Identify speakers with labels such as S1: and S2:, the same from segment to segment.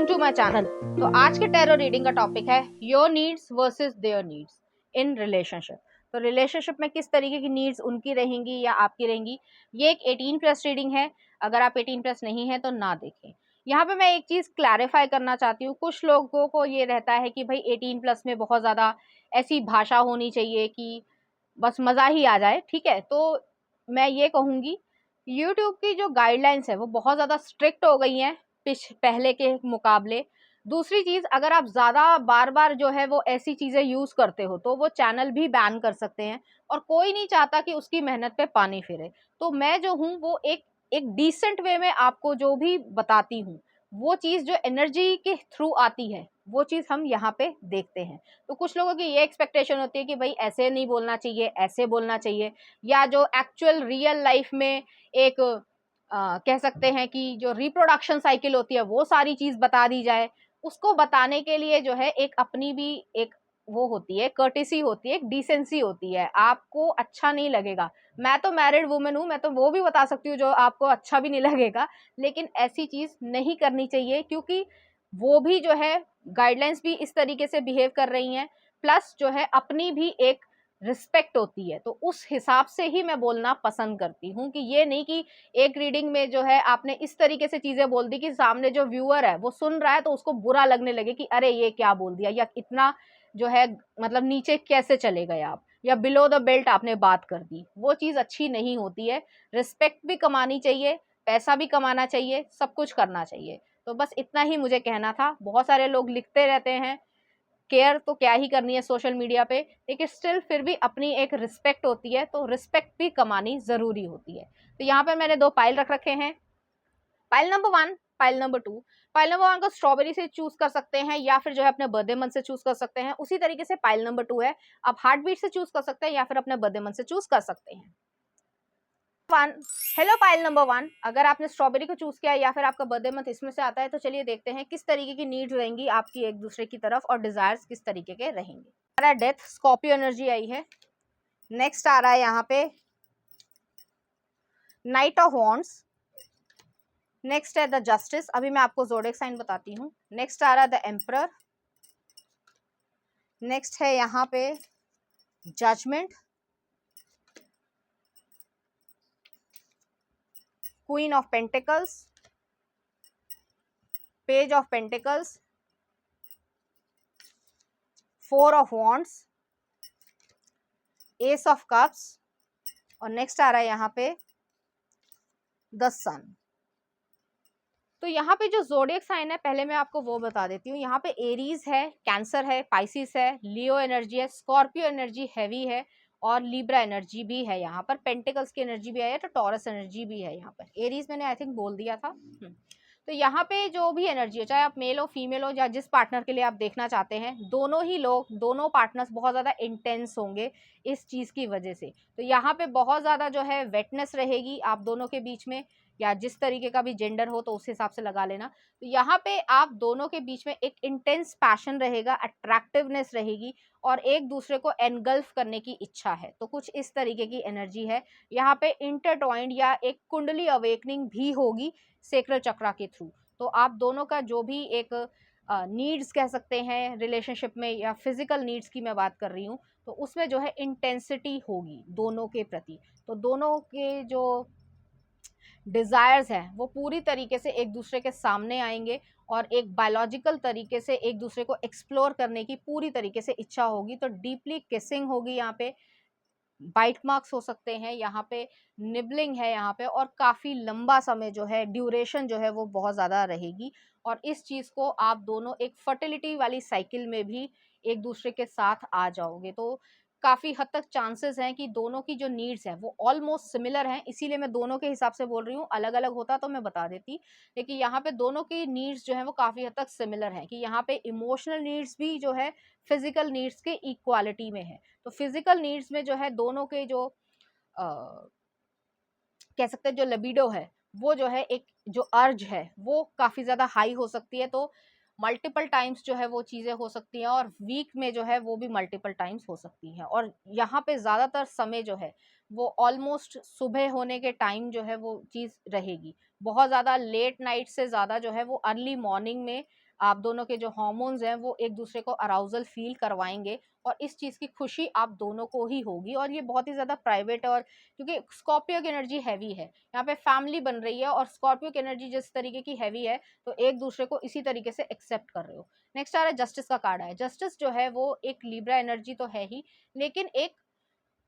S1: Welcome to my channel. तो आज के टैरो रीडिंग का टॉपिक है your needs versus there needs in relationship. तो रिलेशनशिप में किस तरीके की नीड्स उनकी रहेंगी या आपकी रहेंगी। ये एक 18+ रीडिंग है, अगर आप 18+ नहीं है तो ना देखें। यहाँ पे मैं एक चीज क्लैरिफाई करना चाहती हूँ। कुछ लोगों को ये रहता है कि भाई 18+ में बहुत ज्यादा ऐसी भाषा होनी चाहिए कि बस मजा ही आ जाए। ठीक है, तो मैं ये कहूंगी यूट्यूब की जो गाइडलाइंस है वो बहुत ज़्यादा स्ट्रिक्ट हो गई हैं पहले के मुकाबले। दूसरी चीज़, अगर आप ज़्यादा बार बार जो है वो ऐसी चीज़ें यूज़ करते हो तो वो चैनल भी बैन कर सकते हैं, और कोई नहीं चाहता कि उसकी मेहनत पे पानी फिरे। तो मैं जो हूँ वो एक एक डिसेंट वे में आपको जो भी बताती हूँ, वो चीज़ जो एनर्जी के थ्रू आती है वो चीज़ हम यहाँ पे देखते हैं। तो कुछ लोगों की ये एक्सपेक्टेशन होती है कि भाई ऐसे नहीं बोलना चाहिए, ऐसे बोलना चाहिए, या जो एक्चुअल रियल लाइफ में एक कह सकते हैं कि जो रिप्रोडक्शन साइकिल होती है वो सारी चीज बता दी जाए। उसको बताने के लिए जो है एक अपनी भी एक वो होती है, कर्टेसी होती है, एक डिसेंसी होती है। आपको अच्छा नहीं लगेगा, मैं तो मैरिड वुमेन हूँ, मैं तो वो भी बता सकती हूँ जो आपको अच्छा भी नहीं लगेगा, लेकिन ऐसी चीज नहीं करनी चाहिए, क्योंकि वो भी जो है गाइडलाइंस भी इस तरीके से बिहेव कर रही हैं। प्लस जो है अपनी भी एक रिस्पेक्ट होती है, तो उस हिसाब से ही मैं बोलना पसंद करती हूँ कि ये नहीं कि एक रीडिंग में जो है आपने इस तरीके से चीजें बोल दी कि सामने जो व्यूअर है वो सुन रहा है तो उसको बुरा लगने लगे कि अरे ये क्या बोल दिया, या इतना जो है मतलब नीचे कैसे चले गए आप, या बिलो द बेल्ट आपने बात कर दी। वो चीज अच्छी नहीं होती है। रिस्पेक्ट भी कमानी चाहिए, पैसा भी कमाना चाहिए, सब कुछ करना चाहिए। तो बस इतना ही मुझे कहना था। बहुत सारे लोग लिखते रहते हैं, केयर तो क्या ही करनी है सोशल मीडिया पे, लेकिन स्टिल फिर भी अपनी एक रिस्पेक्ट होती है, तो रिस्पेक्ट भी कमानी जरूरी होती है। तो यहाँ पर मैंने 2 पाइल रख रखे हैं, pile number 1, pile number 2। Pile number 1 को स्ट्रॉबेरी से चूज कर सकते हैं, या फिर जो है अपने बर्थडे मंथ से चूज कर सकते हैं। उसी तरीके से पाइल नंबर 2 है, आप हार्ट बीट से चूज कर सकते हैं या फिर अपने बर्थडे मंथ से चूज कर सकते हैं। हेलो पाइल नंबर 1, अगर आपने स्ट्रॉबेरी को चूज किया या फिर आपका बर्थडे मंथ इसमें से आता है, तो चलिए देखते हैं किस तरीके की नीड्स रहेंगी आपकी एक दूसरे की तरफ, और डिजायर्स किस तरीके के रहेंगे। डेथ, स्कॉर्पियो एनर्जी आई है। नेक्स्ट आ रहा है यहाँ पे नाइट ऑफ वॉन्ड्स। नेक्स्ट है द जस्टिस। अभी मैं आपको ज़ोडिएक साइन बताती हूँ। नेक्स्ट आ रहा है द एम्परर। नेक्स्ट है यहाँ पे judgement, queen of pentacles, page of pentacles, 4 of wands, ace of cups, और नेक्स्ट आ रहा है यहाँ पे द सन। तो यहाँ पे जो जोडियक साइन है पहले मैं आपको वो बता देती हूँ। यहाँ पे एरीज है, कैंसर है, पाइसिस है, लियो एनर्जी है, स्कॉर्पियो एनर्जी हैवी है, और लिब्रा एनर्जी भी है। यहाँ पर पेंटिकल्स की एनर्जी भी है, तो टॉरस एनर्जी भी है। यहाँ पर एरीज मैंने आई थिंक बोल दिया था। तो यहाँ पे जो भी एनर्जी हो, चाहे आप मेल हो फीमेल हो, या जिस पार्टनर के लिए आप देखना चाहते हैं, दोनों ही लोग, दोनों पार्टनर्स बहुत ज़्यादा इंटेंस होंगे इस चीज़ की वजह से। तो यहाँ पे बहुत ज़्यादा जो है वेटनेस रहेगी आप दोनों के बीच में, या जिस तरीके का भी जेंडर हो तो उस हिसाब से लगा लेना। तो यहाँ पे आप दोनों के बीच में एक इंटेंस पैशन रहेगा, अट्रैक्टिवनेस रहेगी, और एक दूसरे को एनगल्फ करने की इच्छा है। तो कुछ इस तरीके की एनर्जी है यहाँ पे। इंटरटॉइंड या एक कुंडली अवेकनिंग भी होगी सेक्रल चक्रा के थ्रू। तो आप दोनों का जो भी एक नीड्स कह सकते हैं रिलेशनशिप में, या फिजिकल नीड्स की मैं बात कर रही हूँ, तो उसमें जो है इंटेंसिटी होगी दोनों के प्रति। तो दोनों के जो डिजायर्स हैं वो पूरी तरीके से एक दूसरे के सामने आएंगे, और एक बायोलॉजिकल तरीके से एक दूसरे को एक्सप्लोर करने की पूरी तरीके से इच्छा होगी। तो डीपली किसिंग होगी यहाँ पे, बाइट मार्क्स हो सकते हैं यहाँ पे, निबलिंग है यहाँ पे, और काफ़ी लंबा समय जो है ड्यूरेशन जो है वो बहुत ज़्यादा रहेगी। और इस चीज़ को आप दोनों एक फर्टिलिटी वाली साइकिल में भी एक दूसरे के साथ आ जाओगे। तो काफ़ी हद तक चांसेस हैं कि दोनों की जो नीड्स हैं वो ऑलमोस्ट सिमिलर हैं, इसीलिए मैं दोनों के हिसाब से बोल रही हूँ। अलग अलग होता तो मैं बता देती, लेकिन यहाँ पे दोनों की नीड्स जो है वो काफ़ी हद तक सिमिलर हैं, कि यहाँ पे इमोशनल नीड्स भी जो है फिजिकल नीड्स के इक्वालिटी में है। तो फिजिकल नीड्स में जो है दोनों के जो कह सकते हैं जो लिबिडो है, वो जो है एक जो अर्ज है वो काफ़ी ज़्यादा हाई हो सकती है। तो मल्टीपल टाइम्स जो है वो चीज़ें हो सकती हैं, और वीक में जो है वो भी मल्टीपल टाइम्स हो सकती हैं। और यहाँ पे ज़्यादातर समय जो है वो ऑलमोस्ट सुबह होने के टाइम जो है वो चीज़ रहेगी। बहुत ज़्यादा लेट नाइट से ज़्यादा जो है वो अर्ली मॉर्निंग में आप दोनों के जो हार्मोन्स हैं वो एक दूसरे को अराउजल फील करवाएंगे और इस चीज़ की खुशी आप दोनों को ही होगी। और ये बहुत ही ज़्यादा प्राइवेट है, और क्योंकि स्कॉर्पियो की एनर्जी हैवी है, यहाँ पे फैमिली बन रही है और स्कॉर्पियो की एनर्जी जिस तरीके की हैवी है, तो एक दूसरे को इसी तरीके से एक्सेप्ट कर रहे हो। नेक्स्ट आ रहा है जस्टिस का कार्ड है। जस्टिस जो है वो एक लिब्रा एनर्जी तो है ही, लेकिन एक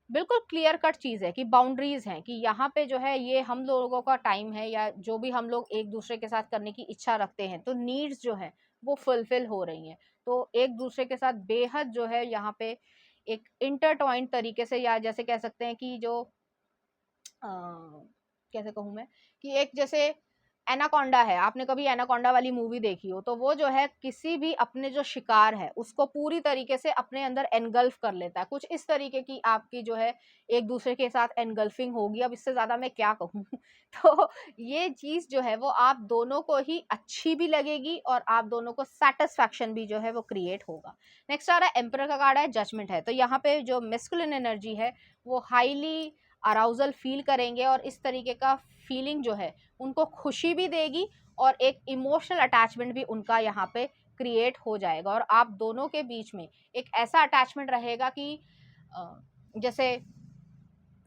S1: बिल्कुल क्लियर कट चीज़ है कि बाउंड्रीज हैं, कि यहाँ पे जो है ये हम लोगों का टाइम है, या जो भी हम लोग एक दूसरे के साथ करने की इच्छा रखते हैं, तो नीड्स जो है वो फुलफिल हो रही हैं। तो एक दूसरे के साथ बेहद जो है यहाँ पे एक इंटरटॉइंड तरीके से, या जैसे कह सकते हैं कि जो कैसे कहूँ मैं, कि एक जैसे एनाकोंडा है, आपने कभी एनाकोंडा वाली मूवी देखी हो, तो वो जो है किसी भी अपने जो शिकार है उसको पूरी तरीके से अपने अंदर एनगल्फ कर लेता है। कुछ इस तरीके की आपकी जो है एक दूसरे के साथ एनगल्फिंग होगी। अब इससे ज्यादा मैं क्या कहूँ तो ये चीज जो है वो आप दोनों को ही अच्छी भी लगेगी और आप दोनों को सेटिस्फैक्शन भी जो है वो क्रिएट होगा। नेक्स्ट आ रहा है एम्परर का कार्ड है, जजमेंट है। तो यहाँ पे जो मेस्कुलिन एनर्जी है वो हाईली अराउजल फील करेंगे, और इस तरीके का फीलिंग जो है उनको खुशी भी देगी और एक इमोशनल अटैचमेंट भी उनका यहाँ पे क्रिएट हो जाएगा। और आप दोनों के बीच में एक ऐसा अटैचमेंट रहेगा कि जैसे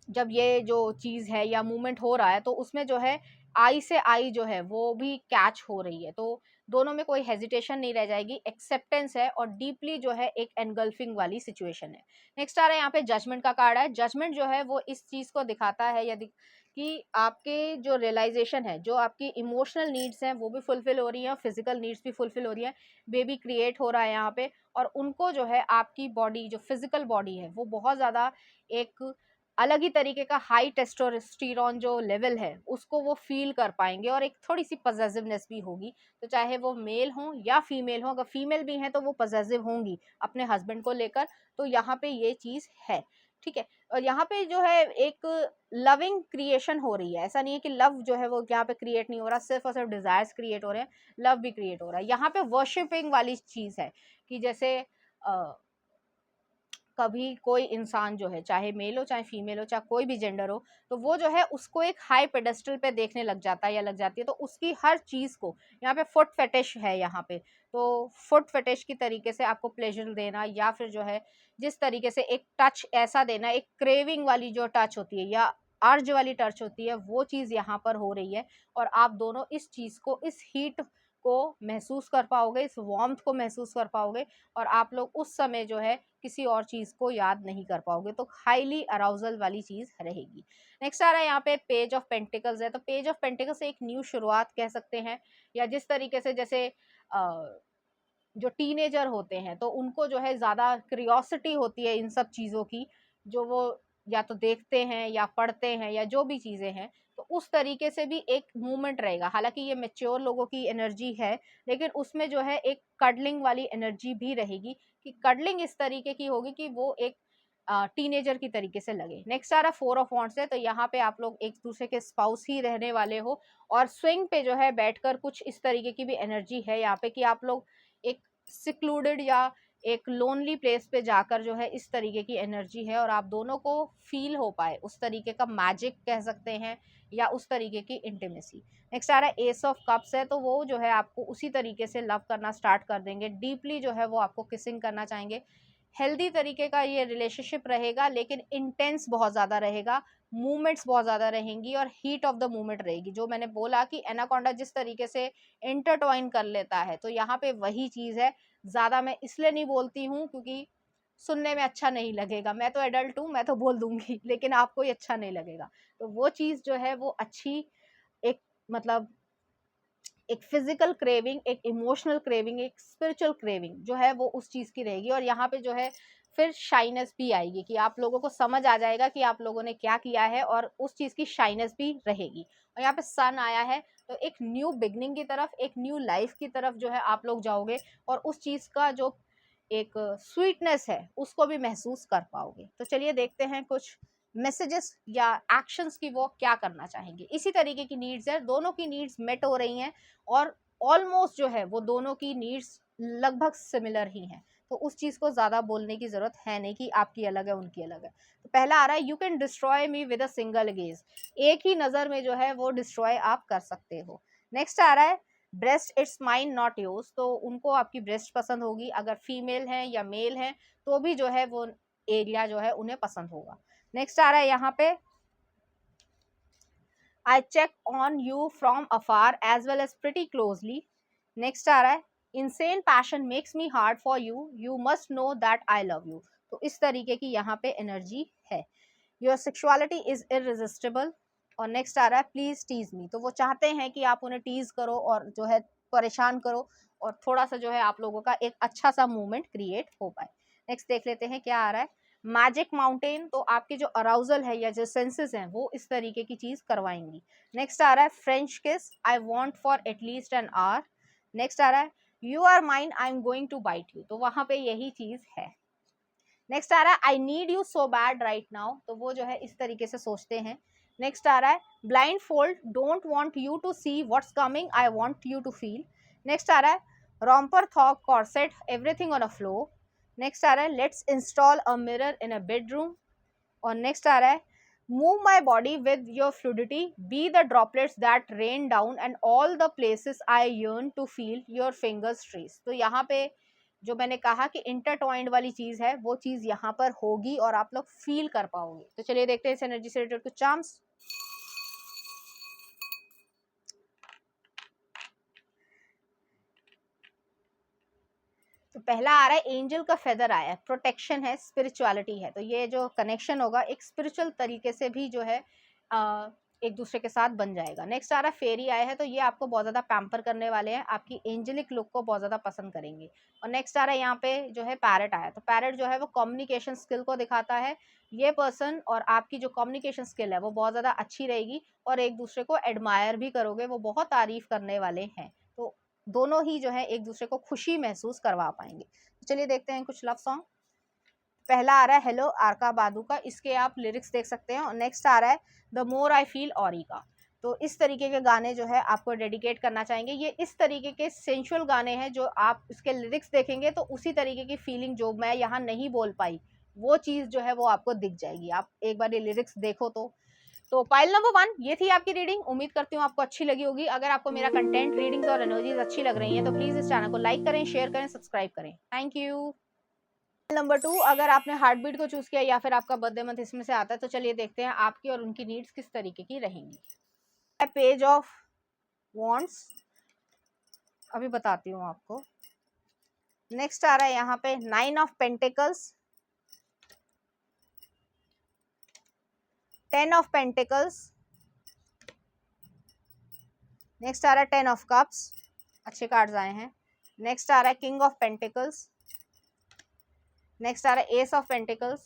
S1: जब ये जो चीज़ है या मूवमेंट हो रहा है, तो उसमें जो है आई से आई जो है वो भी कैच हो रही है, तो दोनों में कोई हेजिटेशन नहीं रह जाएगी, एक्सेप्टेंस है और डीपली जो है एक एनगल्फिंग वाली सिचुएशन है। नेक्स्ट आ रहा है यहाँ पे जजमेंट का कार्ड है। जजमेंट जो है वो इस चीज़ को दिखाता है, यदि कि आपके जो रियलाइजेशन है, जो आपकी इमोशनल नीड्स हैं वो भी फुलफिल हो रही हैं, फिजिकल नीड्स भी फुलफिल हो रही हैं, बेबी क्रिएट हो रहा है यहाँ पे, और उनको जो है आपकी बॉडी, जो फिजिकल बॉडी है, वो बहुत ज़्यादा एक अलग ही तरीके का हाई टेस्टोस्टेरोन जो लेवल है उसको वो फील कर पाएंगे, और एक थोड़ी सी पजेसिवनेस भी होगी। तो चाहे वो मेल हो या फीमेल हो, अगर फीमेल भी हैं तो वो पजेसिव होंगी अपने हस्बैंड को लेकर। तो यहाँ पे ये चीज़ है, ठीक है। और यहाँ पे जो है एक लविंग क्रिएशन हो रही है, ऐसा नहीं है कि लव जो है वो यहाँ पे क्रिएट नहीं हो रहा, सिर्फ और सिर्फ डिजायर्स क्रिएट हो रहे हैं, लव भी क्रिएट हो रहा है। यहाँ पे वर्शिपिंग वाली चीज़ है कि जैसे कभी कोई इंसान जो है, चाहे मेल हो चाहे फीमेल हो चाहे कोई भी जेंडर हो, तो वो जो है उसको एक हाई पेडेस्टल पे देखने लग जाता है या लग जाती है, तो उसकी हर चीज़ को यहाँ पे फुट फेटिश है यहाँ पे, तो फुट फेटिश की तरीके से आपको प्लेजर देना, या फिर जो है जिस तरीके से एक टच ऐसा देना, एक क्रेविंग वाली जो टच होती है या अर्ज वाली टच होती है, वो चीज़ यहाँ पर हो रही है। और आप दोनों इस चीज़ को, इस हीट को महसूस कर पाओगे, इस वार्मथ को महसूस कर पाओगे, और आप लोग उस समय जो है किसी और चीज़ को याद नहीं कर पाओगे, तो हाईली अराउजल वाली चीज़ रहेगी। नेक्स्ट आ रहा है यहाँ पे पेज ऑफ पेंटिकल्स है। तो पेज ऑफ पेंटिकल्स एक न्यू शुरुआत कह सकते हैं, या जिस तरीके से जैसे जो टीनेजर होते हैं तो उनको जो है ज़्यादा क्यूरियोसिटी होती है इन सब चीज़ों की, जो वो या तो देखते हैं या पढ़ते हैं या जो भी चीज़ें हैं, तो उस तरीके से भी एक मूवमेंट रहेगा। हालांकि ये मेच्योर लोगों की एनर्जी है, लेकिन उसमें जो है एक कडलिंग वाली एनर्जी भी रहेगी, कि कडलिंग इस तरीके की होगी कि वो एक टीनेजर की तरीके से लगे। नेक्स्ट आ रहा फोर ऑफ वॉन्ड्स है। तो यहाँ पे आप लोग एक दूसरे के स्पाउस ही रहने वाले हो, और स्विंग पे जो है बैठकर कुछ इस तरीके की भी एनर्जी है यहाँ पे, कि आप लोग एक सिक्लूडेड या एक लोनली प्लेस पे जाकर जो है इस तरीके की एनर्जी है, और आप दोनों को फील हो पाए उस तरीके का मैजिक कह सकते हैं, या उस तरीके की इंटीमेसी। नेक्स्ट आ रहा है एस ऑफ कप्स है। तो वो जो है आपको उसी तरीके से लव करना स्टार्ट कर देंगे, डीपली जो है वो आपको किसिंग करना चाहेंगे। हेल्दी तरीके का ये रिलेशनशिप रहेगा, लेकिन इंटेंस बहुत ज़्यादा रहेगा, मूवमेंट्स बहुत ज़्यादा रहेंगी, और हीट ऑफ द मूवमेंट रहेगी। जो मैंने बोला कि एनाकोंडा जिस तरीके से इंटरटॉइन कर लेता है, तो यहाँ पे वही चीज़ है। ज़्यादा मैं इसलिए नहीं बोलती हूँ क्योंकि सुनने में अच्छा नहीं लगेगा, मैं तो एडल्ट हूँ, मैं तो बोल दूंगी लेकिन आपको ये अच्छा नहीं लगेगा। तो वो चीज़ जो है वो अच्छी एक मतलब एक फिजिकल क्रेविंग, एक इमोशनल क्रेविंग, एक स्पिरिचुअल क्रेविंग जो है वो उस चीज़ की रहेगी। और यहाँ पे जो है फिर शाइनेस भी आएगी, कि आप लोगों को समझ आ जाएगा कि आप लोगों ने क्या किया है, और उस चीज़ की शाइनेस भी रहेगी। और यहाँ पे सन आया है, तो एक न्यू बिगनिंग की तरफ, एक न्यू लाइफ की तरफ जो है आप लोग जाओगे, और उस चीज़ का जो एक स्वीटनेस है उसको भी महसूस कर पाओगे। तो चलिए देखते हैं कुछ मैसेजेस या एक्शंस की वो क्या करना चाहेंगे। इसी तरीके की नीड्स है, दोनों की नीड्स मेट हो रही हैं, और ऑलमोस्ट जो है वो दोनों की नीड्स लगभग सिमिलर ही हैं, तो उस चीज़ को ज़्यादा बोलने की ज़रूरत है नहीं कि आपकी अलग है उनकी अलग है। तो पहला आ रहा है, you can destroy me with a single gauge. एक ही नज़र में जो है वो डिस्ट्रॉय आप कर सकते हो। नेक्स्ट आ रहा है, breast it's mine not yours, तो उनको आपकी ब्रेस्ट पसंद होगी, अगर फीमेल है या मेल है तो भी जो है वो एरिया जो है उन्हें पसंद होगा। नेक्स्ट आ रहा है यहाँ पे, I check on you from afar as well as pretty closely. Next आ रहा है, insane passion makes me hard for you, you must know that I love you. तो इस तरीके की यहाँ पे एनर्जी है। Your sexuality is irresistible. और नेक्स्ट आ रहा है, प्लीज टीज मी, तो वो चाहते हैं कि आप उन्हें टीज करो और जो है परेशान करो, और थोड़ा सा जो है आप लोगों का एक अच्छा सा मूवमेंट क्रिएट हो पाए। नेक्स्ट देख लेते हैं क्या आ रहा है, मैजिक माउंटेन, तो आपके जो अराउजल है या जो सेंसेस हैं वो इस तरीके की चीज करवाएंगी। नेक्स्ट आ रहा है, French kiss, I want for at least an hour. Next आ रहा है, you are mine, I am going to bite you, तो वहां पे यही चीज है। नेक्स्ट आ रहा है, I need you so bad right now, तो वो जो है इस तरीके से सोचते हैं। नेक्स्ट आ रहा है, blindfold, don't want you to see what's coming, I want you to feel. Next आ रहा है, romper thong corset, everything on a flow. Next आ रहा है, let's install a mirror in a bedroom. और नेक्स्ट आ रहा है, move my body with your fluidity, be the droplets that rain down and all the places I yearn to feel your fingers trace. तो यहाँ पे जो मैंने कहा कि इंटरटॉइंड वाली चीज है वो चीज यहाँ पर होगी और आप लोग फील कर पाओगे। तो चलिए देखते हैं इस एनर्जी से रिलेटेड कुछ चार्म्स। तो पहला आ रहा है, एंजल का फेदर आया है, प्रोटेक्शन है, स्पिरिचुअलिटी है, तो ये जो कनेक्शन होगा एक स्पिरिचुअल तरीके से भी जो है एक दूसरे के साथ बन जाएगा। नेक्स्ट आ रहा है, फेरी आया है, तो ये आपको बहुत ज़्यादा पैम्पर करने वाले हैं, आपकी एंजेलिक लुक को बहुत ज़्यादा पसंद करेंगे। और नेक्स्ट आ रहा है यहाँ पे जो है पैरट आया, तो पैरट जो है वो कम्युनिकेशन स्किल को दिखाता है। ये पर्सन और आपकी जो कम्युनिकेशन स्किल है वो बहुत ज़्यादा अच्छी रहेगी और एक दूसरे को एडमायर भी करोगे, वो बहुत तारीफ करने वाले हैं। तो दोनों ही जो है एक दूसरे को खुशी महसूस करवा पाएंगे। तो चलिए देखते हैं कुछ लव सॉन्ग। पहला आ रहा है, हेलो आरका बादू का, इसके आप लिरिक्स देख सकते हैं। और नेक्स्ट आ रहा है, द मोर आई फील औरी का। तो इस तरीके के गाने जो है आपको डेडिकेट करना चाहेंगे। ये इस तरीके के सेंशुअल गाने हैं जो आप इसके लिरिक्स देखेंगे तो उसी तरीके की फीलिंग जो मैं यहाँ नहीं बोल पाई वो चीज़ जो है वो आपको दिख जाएगी। आप एक बार ये लिरिक्स देखो तो पाइल नंबर 1 ये थी आपकी रीडिंग। उम्मीद करती हूँ आपको अच्छी लगी होगी। अगर आपको मेरा कंटेंट, रीडिंग्स और एनर्जीज अच्छी लग रही हैं तो प्लीज इस चैनल को लाइक करें, शेयर करें, सब्सक्राइब करें। Thank you. नंबर 2, अगर आपने हार्ट बीट को चूज किया या फिर आपका बर्थडे मंथ इसमें से आता है तो चलिए देखते हैं आपकी और उनकी नीड्स किस तरीके की रहेंगी। पेज ऑफ वॉन्ड्स, अभी बताती हूँ आपको। नेक्स्ट आ रहा है यहाँ पे 9 of pentacles, 10 of pentacles. Next आ रहा है 10 ऑफ कप्स, अच्छे कार्ड्स आए हैं। नेक्स्ट आ रहा है किंग ऑफ पेंटिकल्स। नेक्स्ट आ रहा है S of pentacles,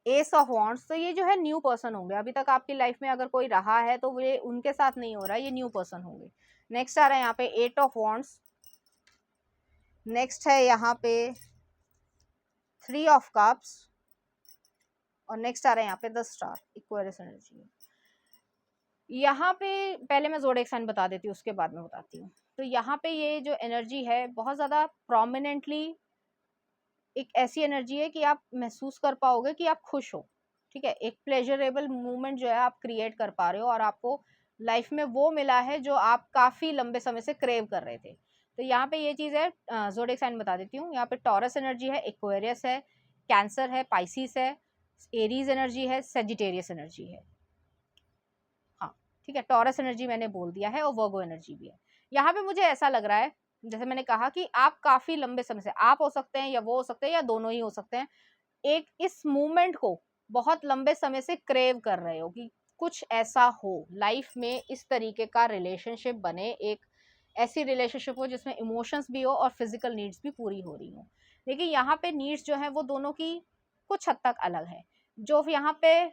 S1: S of wands. तो ये जो है न्यू पर्सन होंगे, अभी तक आपकी लाइफ में अगर कोई रहा है तो ये उनके साथ नहीं हो रहा है, ये न्यू पर्सन होंगे। नेक्स्ट आ रहा है यहाँ पे 8 ऑफ वॉन्ड्स। नेक्स्ट है यहाँ पे 3 ऑफ कप्स। और नेक्स्ट आ रहा है यहाँ पे द स्टार, इक्वेरियस एनर्जी। यहाँ पे पहले मैं ज़ोडिएक साइन बता देती हूँ, उसके बाद में बताती हूँ। तो यहाँ पे ये जो एनर्जी है बहुत ज़्यादा प्रोमिनेंटली एक ऐसी एनर्जी है कि आप महसूस कर पाओगे कि आप खुश हो, ठीक है। एक प्लेजरेबल मूवमेंट जो है आप क्रिएट कर पा रहे हो और आपको लाइफ में वो मिला है जो आप काफ़ी लंबे समय से क्रेव कर रहे थे। तो यहाँ पे ये चीज़ है, ज़ोडिएक साइन बता देती हूँ। यहाँ पे टॉरस एनर्जी है, एक्वेरियस है, कैंसर है, पाइसिस है, एरीज एनर्जी है, सेजिटेरियस एनर्जी है। हाँ ठीक है, टॉरस एनर्जी मैंने बोल दिया है और वर्गो एनर्जी भी है। यहाँ पे मुझे ऐसा लग रहा है जैसे मैंने कहा कि आप काफी लंबे समय से, आप हो सकते हैं या वो हो सकते हैं या दोनों ही हो सकते हैं, एक इस मूवमेंट को बहुत लंबे समय से क्रेव कर रहे हो कि कुछ ऐसा हो लाइफ में, इस तरीके का रिलेशनशिप बने, एक ऐसी रिलेशनशिप हो जिसमें इमोशंस भी हो और फिजिकल नीड्स भी पूरी हो रही हो। लेकिन यहाँ पे नीड्स जो है वो दोनों की कुछ हद तक अलग है। जो यहाँ पे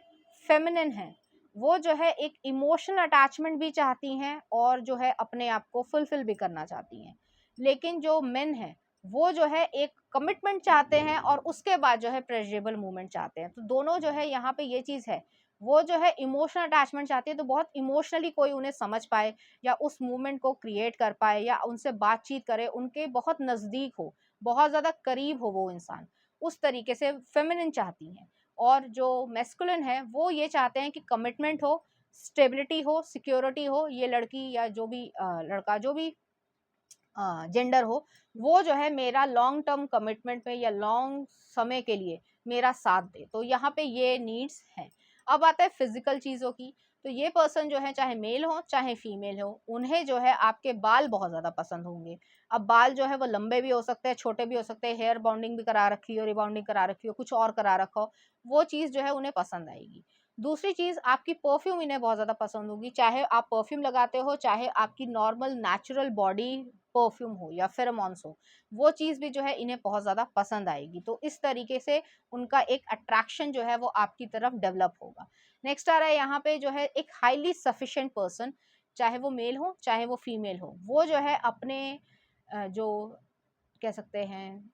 S1: फेमिनिन है वो जो है एक इमोशनल अटैचमेंट भी चाहती हैं और जो है अपने आप को फुलफिल भी करना चाहती हैं। लेकिन जो मेन है वो जो है एक कमिटमेंट चाहते हैं और उसके बाद जो है प्रेजरेबल मूवमेंट चाहते हैं। तो दोनों जो है यहाँ पे ये चीज़ है, वो जो है इमोशनल अटैचमेंट चाहती है तो बहुत इमोशनली कोई उन्हें समझ पाए या उस मूवमेंट को क्रिएट कर पाए या उनसे बातचीत करे, उनके बहुत नज़दीक हो, बहुत ज़्यादा करीब हो वो इंसान, उस तरीके से फेमिनिन चाहती हैं। और जो मैस्कुलिन है वो ये चाहते हैं कि कमिटमेंट हो, स्टेबिलिटी हो, सिक्योरिटी हो, ये लड़की या जो भी लड़का, जो भी जेंडर हो, वो जो है मेरा लॉन्ग टर्म कमिटमेंट में या लॉन्ग समय के लिए मेरा साथ दे। तो यहाँ पे ये नीड्स हैं। अब आता है फिजिकल चीज़ों की। तो ये पर्सन जो है, चाहे मेल हो चाहे फीमेल हो, उन्हें जो है आपके बाल बहुत ज़्यादा पसंद होंगे। अब बाल जो है वो लंबे भी हो सकते हैं, छोटे भी हो सकते हैं, हेयर बॉन्डिंग भी करा रखी हो, रिबॉन्डिंग करा रखी हो, कुछ और करा रखा हो, वो चीज़ जो है उन्हें पसंद आएगी। दूसरी चीज़, आपकी परफ्यूम इन्हें बहुत ज़्यादा पसंद होगी, चाहे आप परफ्यूम लगाते हो, चाहे आपकी नॉर्मल नेचुरल बॉडी परफ्यूम हो या फेरोमोन्स हो, वो चीज़ भी जो है इन्हें बहुत ज़्यादा पसंद आएगी। तो इस तरीके से उनका एक अट्रैक्शन जो है वो आपकी तरफ डेवलप होगा। नेक्स्ट आ रहा है यहाँ पे जो है एक हाईली सफिशिएंट पर्सन, चाहे वो मेल हो चाहे वो फीमेल हो, वो जो है अपने जो कह सकते हैं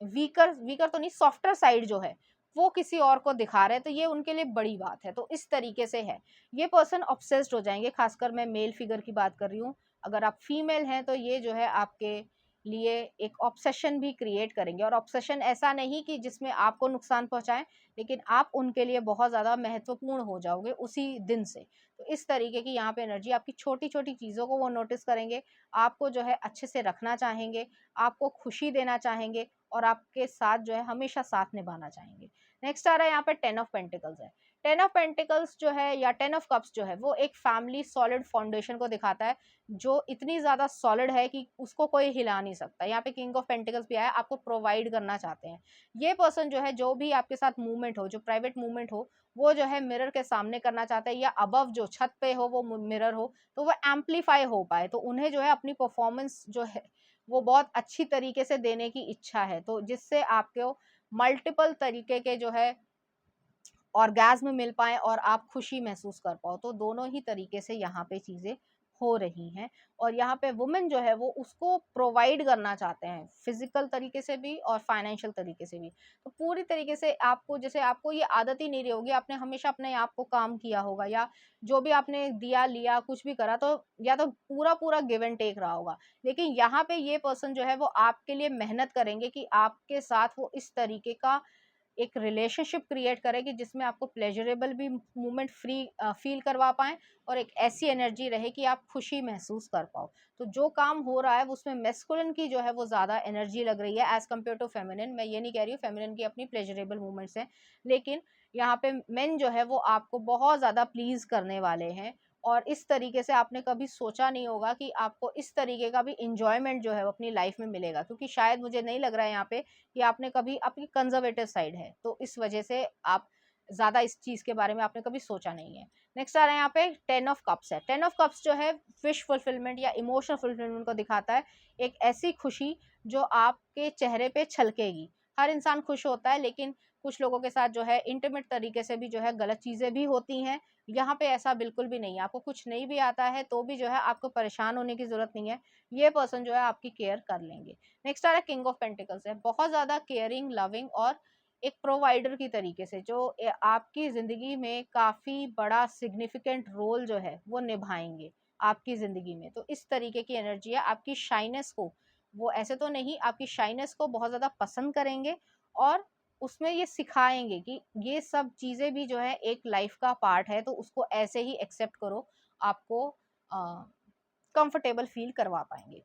S1: वीकर वीकर तो नहीं, सॉफ्टर साइड जो है वो किसी और को दिखा रहे हैं, तो ये उनके लिए बड़ी बात है। तो इस तरीके से है, ये पर्सन ऑब्सेस्ड हो जाएंगे। खासकर मैं मेल फिगर की बात कर रही हूँ। अगर आप फीमेल हैं तो ये जो है आपके लिए एक ऑब्सेशन भी क्रिएट करेंगे, और ऑब्सेशन ऐसा नहीं कि जिसमें आपको नुकसान पहुंचाएं, लेकिन आप उनके लिए बहुत ज़्यादा महत्वपूर्ण हो जाओगे उसी दिन से। तो इस तरीके की यहाँ पे एनर्जी, आपकी छोटी छोटी चीज़ों को वो नोटिस करेंगे, आपको जो है अच्छे से रखना चाहेंगे, आपको खुशी देना चाहेंगे, और आपके साथ जो है हमेशा साथ निभाना चाहेंगे। नेक्स्ट आ रहा है यहाँ पे 10 ऑफ पेंटिकल्स है। 10 ऑफ पेंटिकल्स जो है या 10 ऑफ कप्स जो है वो एक फैमिली सॉलिड फाउंडेशन को दिखाता है, जो इतनी ज़्यादा सॉलिड है कि उसको कोई हिला नहीं सकता। यहाँ पे किंग ऑफ पेंटिकल्स भी आया, आपको प्रोवाइड करना चाहते हैं। ये पर्सन जो है, जो भी आपके साथ मूवमेंट हो, जो प्राइवेट मूवमेंट हो, वो जो है मिरर के सामने करना चाहता है, या अबव जो छत पे हो वो मिरर हो, तो वो एम्पलीफाई हो पाए। तो उन्हें जो है अपनी परफॉर्मेंस जो है वो बहुत अच्छी तरीके से देने की इच्छा है, तो जिससे आपको मल्टीपल तरीके के जो है ऑर्गेज़्म मिल पाए और आप खुशी महसूस कर पाओ। तो दोनों ही तरीके से यहाँ पे चीज़ें हो रही हैं, और यहाँ पे वुमेन जो है वो उसको प्रोवाइड करना चाहते हैं, फिजिकल तरीके से भी और फाइनेंशियल तरीके से भी। तो पूरी तरीके से आपको, जैसे आपको ये आदत ही नहीं रही होगी, आपने हमेशा अपने आप को काम किया होगा, या जो भी आपने दिया लिया कुछ भी करा, तो या तो पूरा पूरा गिव एंड टेक रहा होगा। लेकिन यहाँ पे ये पर्सन जो है वो आपके लिए मेहनत करेंगे कि आपके साथ वो इस तरीके का एक रिलेशनशिप क्रिएट करें कि जिसमें आपको प्लेजरेबल भी मूवमेंट फ्री फील करवा पाएँ, और एक ऐसी एनर्जी रहे कि आप खुशी महसूस कर पाओ। तो जो काम हो रहा है उसमें मैस्कुलिन की जो है वो ज़्यादा एनर्जी लग रही है एज़ कम्पेयर टू फेमिनिन। मैं ये नहीं कह रही हूँ, फेमिनिन की अपनी प्लेजरेबल मूवमेंट्स हैं, लेकिन यहाँ पे मेन जो है वो आपको बहुत ज़्यादा प्लीज़ करने वाले हैं, और इस तरीके से आपने कभी सोचा नहीं होगा कि आपको इस तरीके का भी एन्जॉयमेंट जो है वो अपनी लाइफ में मिलेगा, क्योंकि शायद मुझे नहीं लग रहा है यहाँ पे कि आपने कभी, आपकी कंजर्वेटिव साइड है, तो इस वजह से आप ज़्यादा इस चीज़ के बारे में आपने कभी सोचा नहीं है। नेक्स्ट आ रहा है यहाँ पे 10 ऑफ कप्स है। 10 ऑफ कप्स जो है विश फुलफिलमेंट या इमोशनल फुलफिलमेंट को दिखाता है। एक ऐसी खुशी जो आपके चेहरे पे छलकेगी। हर इंसान खुश होता है, लेकिन कुछ लोगों के साथ जो है इंटीमेट तरीके से भी जो है गलत चीज़ें भी होती हैं। यहाँ पे ऐसा बिल्कुल भी नहीं है। आपको कुछ नहीं भी आता है तो भी जो है आपको परेशान होने की ज़रूरत नहीं है। ये पर्सन जो है आपकी केयर कर लेंगे। नेक्स्ट आ रहा है किंग ऑफ पेंटिकल्स है। बहुत ज़्यादा केयरिंग, लविंग और एक प्रोवाइडर की तरीके से जो आपकी ज़िंदगी में काफ़ी बड़ा सिग्निफिकेंट रोल जो है वो निभाएंगे आपकी ज़िंदगी में। तो इस तरीके की एनर्जी है। आपकी शाइनेस को वो, ऐसे तो नहीं, आपकी शाइनेस को बहुत ज़्यादा पसंद करेंगे, और उसमें ये सिखाएंगे कि ये सब चीज़ें भी जो है एक लाइफ का पार्ट है, तो उसको ऐसे ही एक्सेप्ट करो, आपको कंफर्टेबल फील करवा पाएंगे।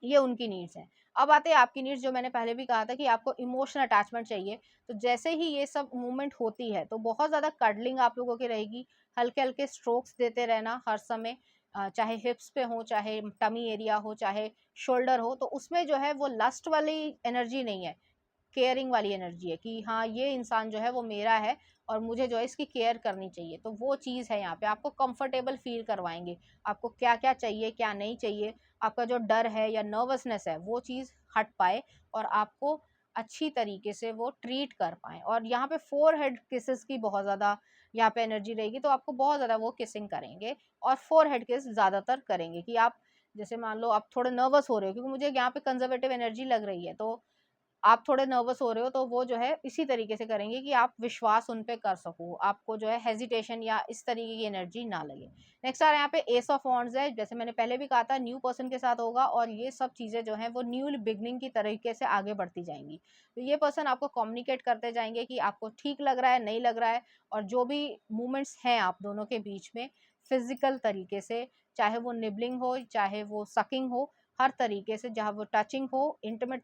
S1: ये उनकी नीड्स हैं। अब आते हैं आपकी नीड्स, जो मैंने पहले भी कहा था कि आपको इमोशनल अटैचमेंट चाहिए। तो जैसे ही ये सब मूवमेंट होती है तो बहुत ज़्यादा कडलिंग आप लोगों की रहेगी, हल्के-हल्के स्ट्रोक्स देते रहना हर समय, चाहे हिप्स पे हो, चाहे टमी एरिया हो, चाहे शोल्डर हो, तो उसमें जो है वो लस्ट वाली एनर्जी नहीं है, केयरिंग वाली एनर्जी है कि हाँ, ये इंसान जो है वो मेरा है और मुझे जो है इसकी केयर करनी चाहिए। तो वो चीज़ है यहाँ पे, आपको कंफर्टेबल फील करवाएँगे। आपको क्या-क्या चाहिए, क्या नहीं चाहिए, आपका जो डर है या नर्वसनेस है वो चीज़ हट पाए, और आपको अच्छी तरीके से वो ट्रीट कर पाएँ। और यहाँ पे फोरहेड किसेस की बहुत ज़्यादा यहाँ पे एनर्जी रहेगी, तो आपको बहुत ज़्यादा वो किसिंग करेंगे, और फोरहेड किस ज़्यादातर करेंगे कि आप, जैसे मान लो आप थोड़े नर्वस हो रहे हो क्योंकि मुझे यहाँ पे कंजर्वेटिव एनर्जी लग रही है, तो आप थोड़े नर्वस हो रहे हो तो वो जो है इसी तरीके से करेंगे कि आप विश्वास उन पे कर सको, आपको जो है हेजिटेशन या इस तरीके की एनर्जी ना लगे। नेक्स्ट आ रहा है यहाँ पे एस ऑफ वॉन्ड्स है, जैसे मैंने पहले भी कहा था न्यू पर्सन के साथ होगा और ये सब चीज़ें जो हैं वो न्यू बिगनिंग की तरीके से आगे बढ़ती जाएंगी। तो ये पर्सन आपको कम्युनिकेट करते जाएंगे कि आपको ठीक लग रहा है, नहीं लग रहा है, और जो भी मूवमेंट्स हैं आप दोनों के बीच में फिजिकल तरीके से, चाहे वो निबलिंग हो, चाहे वो सकिंग हो, हर तरीके से, जहाँ वो टचिंग हो, इंटीमेट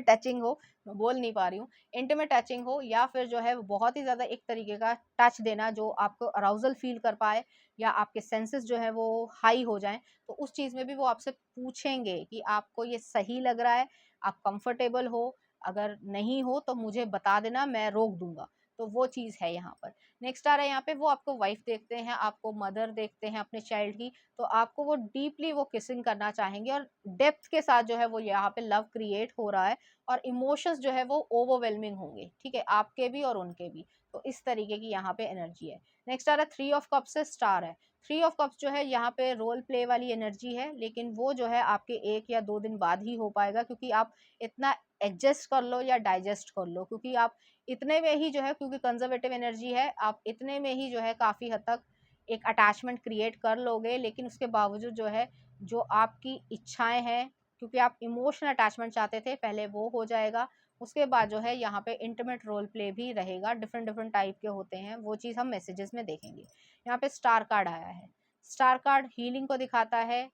S1: टचिंग हो, मैं बोल नहीं पा रही हूँ, इंटीमेट टचिंग हो, या फिर जो है वो बहुत ही ज़्यादा एक तरीके का टच देना जो आपको अराउजल फील कर पाए, या आपके सेंसेस जो है वो हाई हो जाएं, तो उस चीज़ में भी वो आपसे पूछेंगे कि आपको ये सही लग रहा है, आप कंफर्टेबल हो, अगर नहीं हो तो मुझे बता देना, मैं रोक दूंगा। तो वो चीज़ है यहाँ पर। नेक्स्ट आ रहा है यहाँ पे, वो आपको वाइफ देखते हैं, आपको मदर देखते हैं अपने चाइल्ड की, तो आपको वो डीपली वो किसिंग करना चाहेंगे, और डेप्थ के साथ जो है वो यहाँ पे लव क्रिएट हो रहा है, और इमोशंस जो है वो ओवरवेलमिंग होंगे, ठीक है, आपके भी और उनके भी। तो इस तरीके की यहाँ पे एनर्जी है। नेक्स्ट आ रहा है थ्री ऑफ कप्स से स्टार है। थ्री ऑफ कप्स जो है यहाँ पे रोल प्ले वाली एनर्जी है, लेकिन वो जो है आपके 1 या 2 दिन बाद ही हो पाएगा, क्योंकि आप इतना एडजस्ट कर लो या डाइजेस्ट कर लो, क्योंकि आप इतने में ही जो है, क्योंकि कंजर्वेटिव एनर्जी है, आप इतने में ही जो है काफ़ी हद तक एक अटैचमेंट क्रिएट कर लोगे, लेकिन उसके बावजूद जो है जो आपकी इच्छाएं हैं, क्योंकि आप इमोशनल अटैचमेंट चाहते थे, पहले वो हो जाएगा। उसके बाद जो है यहाँ पे इंटीमेट रोल प्ले भी रहेगा, डिफरेंट डिफरेंट टाइप के होते हैं, वो चीज़ हम मैसेजेस में देखेंगे। यहाँ पे स्टार कार्ड आया है। स्टार कार्ड हीलिंग को दिखाता है,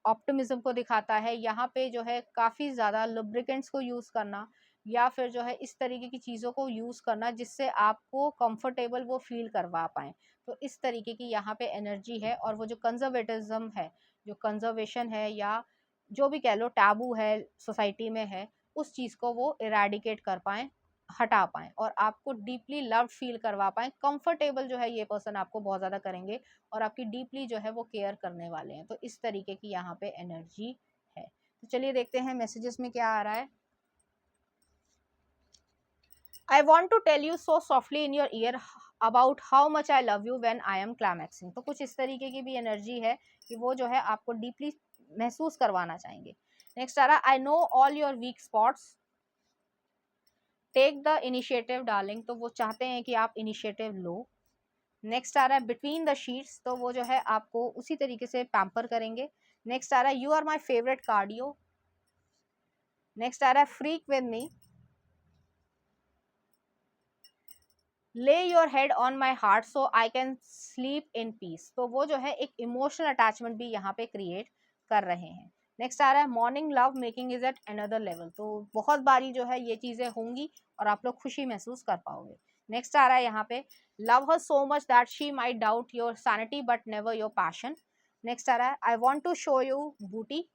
S1: ऑप्टिमिज्म को दिखाता है। यहाँ पे जो है काफ़ी ज़्यादा लुब्रिकेंट्स को यूज़ करना, या फिर जो है इस तरीके की चीज़ों को यूज़ करना जिससे आपको कंफर्टेबल वो फील करवा पाएँ। तो इस तरीके की यहाँ पे एनर्जी है, और वो जो कंजर्वेटिज्म है, जो कंजर्वेशन है, या जो भी कह लो टैबू है सोसाइटी में है, उस चीज़ को वो इरेडिकेट कर पाएँ, हटा पाएँ, और आपको डीपली लव्ड फील करवा पाएँ। कंफर्टेबल जो है ये पर्सन आपको बहुत ज़्यादा करेंगे, और आपकी डीपली जो है वो केयर करने वाले हैं। तो इस तरीके की यहाँ पे एनर्जी है। तो चलिए देखते हैं मैसेजेस में क्या आ रहा है। I want to tell you so softly in your ear about how much I love you when I am climaxing। तो कुछ इस तरीके की भी एनर्जी है कि वो जो है आपको डीपली महसूस करवाना चाहेंगे। नेक्स्ट आ रहा है, I know all your weak spots, take the initiative darling. तो वो चाहते हैं कि आप इनिशिएटिव लो। नेक्स्ट आ रहा है बिटवीन द शीट्स, तो वो जो है आपको उसी तरीके से पैम्पर करेंगे। नेक्स्ट आ रहा है you are my favourite cardio. Next आ रहा है freak with me, lay your head on my heart so I can sleep in peace. तो वो जो है एक इमोशनल अटैचमेंट भी यहाँ पे क्रिएट कर रहे हैं। नेक्स्ट आ रहा है morning love making is at another level. तो बहुत बारी जो है ये चीज़ें होंगी और आप लोग खुशी महसूस कर पाओगे। नेक्स्ट आ रहा है यहाँ पे love her so much that she might doubt your sanity but never your passion. Next आ रहा है I want to show you booty.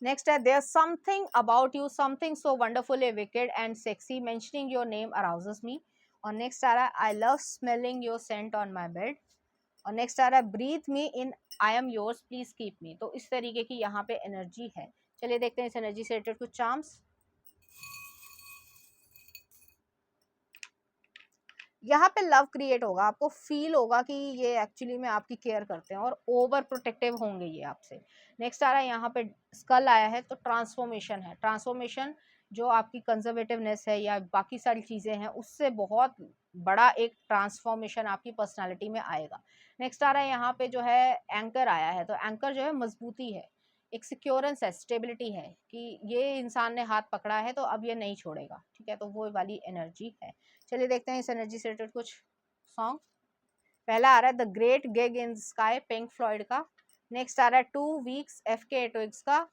S1: Next है there something about you, something so wonderfully wicked and sexy, mentioning your name arouses me. और next आ रहा है I love smelling your scent on my bed. और next आ रहा है breathe me in, I am yours please keep me. तो इस तरीके की यहाँ पे एनर्जी है। चलिए देखते हैं इस एनर्जी से रिलेटेड कुछ चार्म्स। यहाँ पे लव क्रिएट होगा, आपको फील होगा कि ये एक्चुअली में आपकी केयर करते हैं और ओवर प्रोटेक्टिव होंगे ये आपसे। नेक्स्ट आ रहा है यहाँ पे स्कल आया है, तो ट्रांसफॉर्मेशन है। ट्रांसफॉर्मेशन जो आपकी कंजर्वेटिवनेस है या बाकी सारी चीज़ें हैं उससे बहुत बड़ा एक ट्रांसफॉर्मेशन आपकी पर्सनालिटी में आएगा। नेक्स्ट आ रहा है यहाँ पे जो है एंकर आया है, तो एंकर जो है मजबूती है, एक सिक्योरेंस है, स्टेबिलिटी है, कि ये इंसान ने हाथ पकड़ा है तो अब ये नहीं छोड़ेगा, ठीक है, तो वो वाली एनर्जी है। चलिए देखते हैं इस एनर्जी से रिलेटेड कुछ सॉन्ग। पहला आ रहा है the great gig in sky, Pink Floyd का। नेक्स्ट आ रहा है 2 वीक्स, FK Twigs का।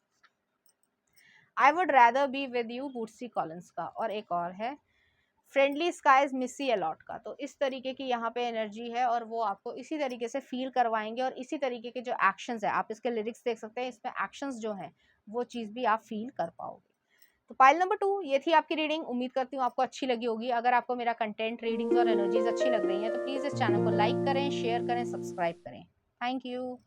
S1: I would rather be with you, Bootsy Collins का। और एक और है फ्रेंडली स्काइज, मिसी अलॉट का। तो इस तरीके की यहाँ पे एनर्जी है, और वो आपको इसी तरीके से फील करवाएंगे, और इसी तरीके के जो एक्शंस है, आप इसके लिरिक्स देख सकते हैं, इसमें एक्शंस जो हैं वो चीज़ भी आप फील कर पाओगे। तो पाइल नंबर 2 ये थी आपकी रीडिंग। उम्मीद करती हूँ आपको अच्छी लगी होगी। अगर आपको मेरा कंटेंट, रीडिंग्स और एनर्जीज अच्छी लग रही हैं तो प्लीज़ इस चैनल को लाइक करें, शेयर करें, सब्सक्राइब करें। Thank you.